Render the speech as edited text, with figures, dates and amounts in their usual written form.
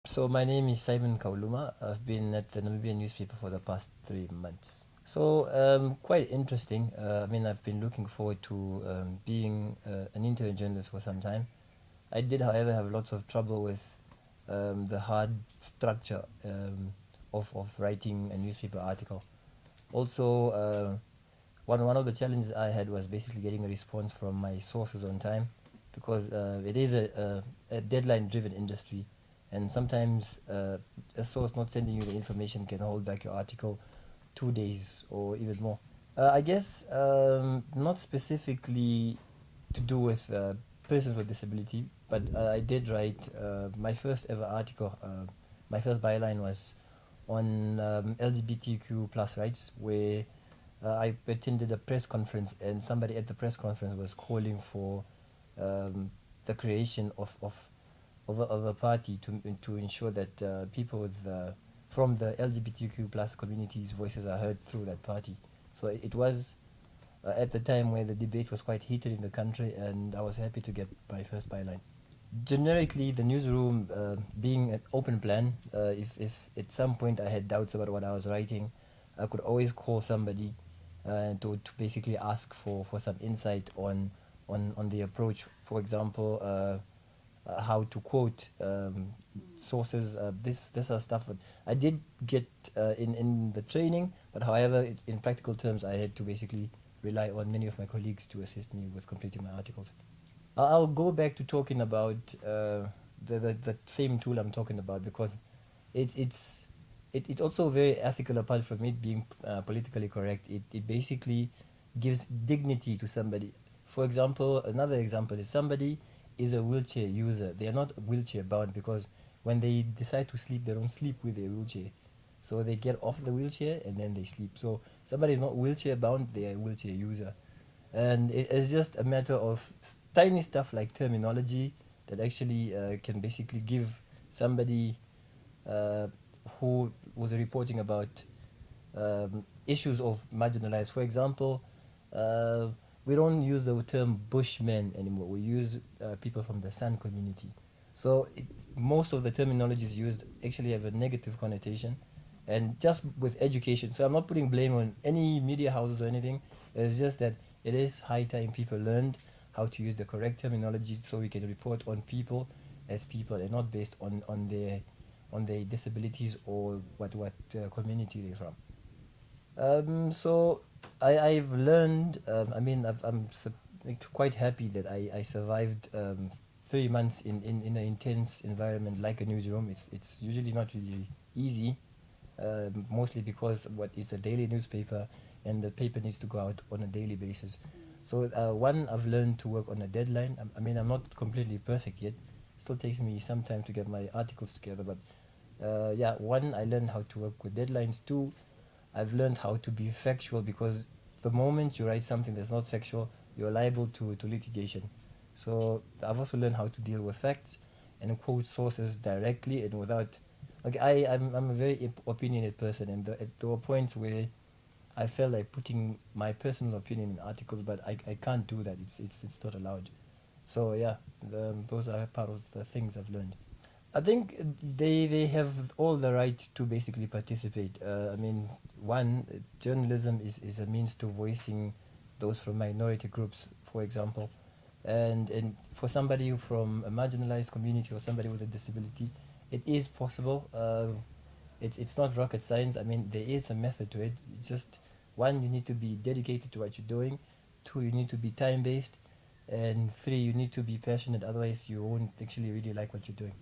So my name is Simon Kauluma. I've been at the Namibian newspaper for the past 3 months. So quite interesting. I've been looking forward to being an intern journalist for some time. I did, however, have lots of trouble with the hard structure of writing a newspaper article. Also, one of the challenges I had was basically getting a response from my sources on time, because it is a deadline-driven industry, and sometimes a source not sending you the information can hold back your article 2 days or even more. I guess not specifically to do with persons with disability, but I did write my first ever article. My first byline was on LGBTQ plus rights, where I attended a press conference, and somebody at the press conference was calling for the creation of a party to ensure that people with from the LGBTQ plus community's voices are heard through that party. So it was at the time where the debate was quite heated in the country, and I was happy to get my first byline. Generically, the newsroom being an open plan, if at some point I had doubts about what I was writing, I could always call somebody to basically ask for some insight on the approach. For example, how to quote sources. This are stuff that I did get in the training, but however, in practical terms, I had to basically rely on many of my colleagues to assist me with completing my articles. I'll go back to talking about the same tool I'm talking about, because it's also very ethical. Apart from it being politically correct, it basically gives dignity to somebody. For example, another example is somebody is a wheelchair user. They are not wheelchair bound, because when they decide to sleep, they don't sleep with their wheelchair. So they get off the wheelchair and then they sleep. So somebody is not wheelchair bound, they are a wheelchair user. And it's just a matter of tiny stuff like terminology that actually can basically give somebody uh, who was reporting about issues of marginalized. For example, uh, we don't use the term Bushmen anymore. We use people from the San community. So most of the terminologies used actually have a negative connotation, and just with education. So I'm not putting blame on any media houses or anything. It's just that it is high time people learned how to use the correct terminology, so we can report on people as people and not based on their disabilities or what community they're from. So I've learned. Like, quite happy that I survived 3 months in an intense environment like a newsroom. It's usually not really easy, mostly because what it's a daily newspaper, and the paper needs to go out on a daily basis. So one, I've learned to work on a deadline. I'm not completely perfect yet. Still takes me some time to get my articles together, but yeah, one, I learned how to work with deadlines. Two, I've learned how to be factual, because the moment you write something that's not factual, you're liable to litigation. So I've also learned how to deal with facts and quote sources directly and without. Like I'm a very opinionated person, and there were points where I felt like putting my personal opinion in articles, but I can't do that. It's not allowed. So yeah, those are part of the things I've learned. I think they have all the right to basically participate. One, journalism is a means to voicing those from minority groups, for example, and for somebody from a marginalized community or somebody with a disability, it is possible. It's not rocket science. There is a method to it. It's just, one, you need to be dedicated to what you're doing. Two, you need to be time based, and three, you need to be passionate. Otherwise, you won't actually really like what you're doing.